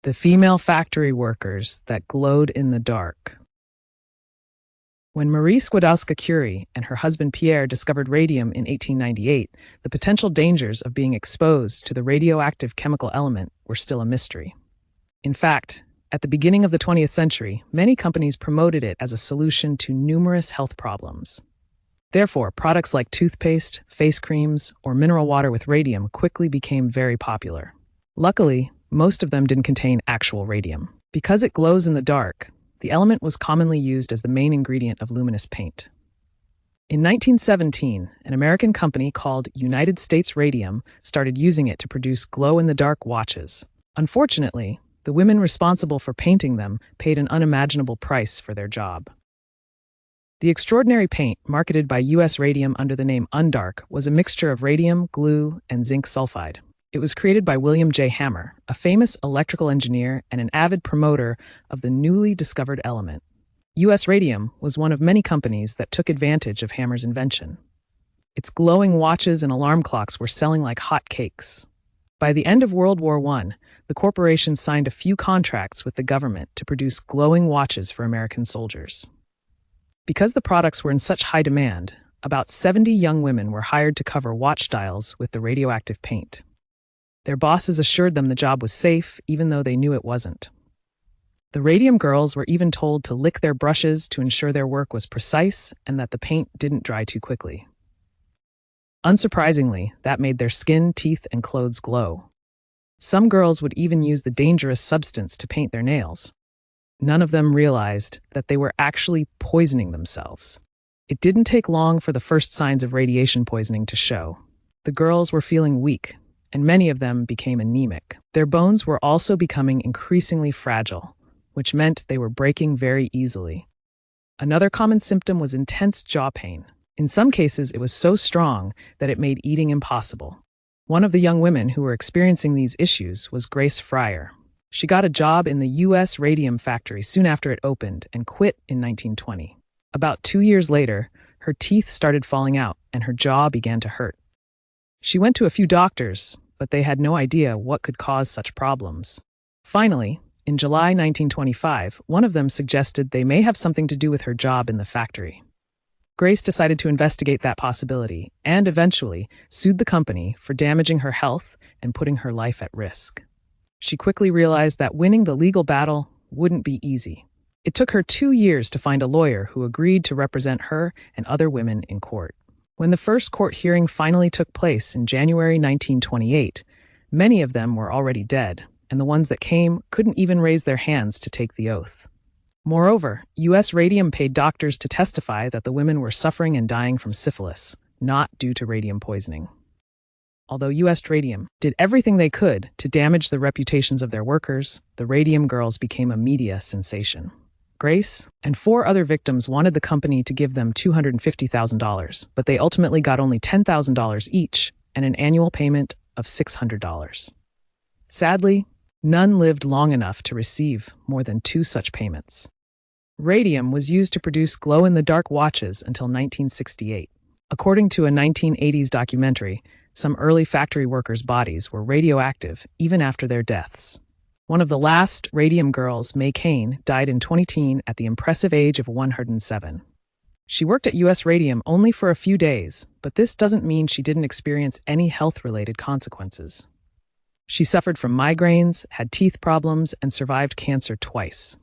The female factory workers that glowed in the dark. When Marie Skłodowska-Curie and her husband Pierre discovered radium in 1898, the potential dangers of being exposed to the radioactive chemical element were still a mystery. In fact, at the beginning of the 20th century, many companies promoted it as a solution to numerous health problems. Therefore, products like toothpaste, face creams, or mineral water with radium quickly became very popular. Luckily, most of them didn't contain actual radium. Because it glows in the dark, the element was commonly used as the main ingredient of luminous paint. In 1917, an American company called United States Radium started using it to produce glow-in-the-dark watches. Unfortunately, the women responsible for painting them paid an unimaginable price for their job. The extraordinary paint, marketed by U.S. Radium under the name Undark, was a mixture of radium, glue, and zinc sulfide. It was created by William J. Hammer, a famous electrical engineer and an avid promoter of the newly discovered element. U.S. Radium was one of many companies that took advantage of Hammer's invention. Its glowing watches and alarm clocks were selling like hot cakes. By the end of World War I, the corporation signed a few contracts with the government to produce glowing watches for American soldiers. Because the products were in such high demand, about 70 young women were hired to cover watch dials with the radioactive paint. Their bosses assured them the job was safe, even though they knew it wasn't. The radium girls were even told to lick their brushes to ensure their work was precise and that the paint didn't dry too quickly. Unsurprisingly, that made their skin, teeth, and clothes glow. Some girls would even use the dangerous substance to paint their nails. None of them realized that they were actually poisoning themselves. It didn't take long for the first signs of radiation poisoning to show. The girls were feeling weak, and many of them became anemic. Their bones were also becoming increasingly fragile, which meant they were breaking very easily. Another common symptom was intense jaw pain. In some cases, it was so strong that it made eating impossible. One of the young women who were experiencing these issues was Grace Fryer. She got a job in the U.S. Radium factory soon after it opened and quit in 1920. About 2 years later, her teeth started falling out and her jaw began to hurt. She went to a few doctors, but they had no idea what could cause such problems. Finally, in July 1925, one of them suggested they may have something to do with her job in the factory. Grace decided to investigate that possibility and eventually sued the company for damaging her health and putting her life at risk. She quickly realized that winning the legal battle wouldn't be easy. It took her 2 years to find a lawyer who agreed to represent her and other women in court. When the first court hearing finally took place in January 1928, many of them were already dead, and the ones that came couldn't even raise their hands to take the oath. Moreover, U.S. Radium paid doctors to testify that the women were suffering and dying from syphilis, not due to radium poisoning. Although U.S. Radium did everything they could to damage the reputations of their workers, the Radium girls became a media sensation. Grace and 4 other victims wanted the company to give them $250,000, but they ultimately got only $10,000 each and an annual payment of $600. Sadly, none lived long enough to receive more than 2 such payments. Radium was used to produce glow-in-the-dark watches until 1968. According to a 1980s documentary, some early factory workers' bodies were radioactive even after their deaths. One of the last Radium girls, May Kane, died in 2010 at the impressive age of 107. She worked at U.S. Radium only for a few days, but this doesn't mean she didn't experience any health-related consequences. She suffered from migraines, had teeth problems, and survived cancer twice.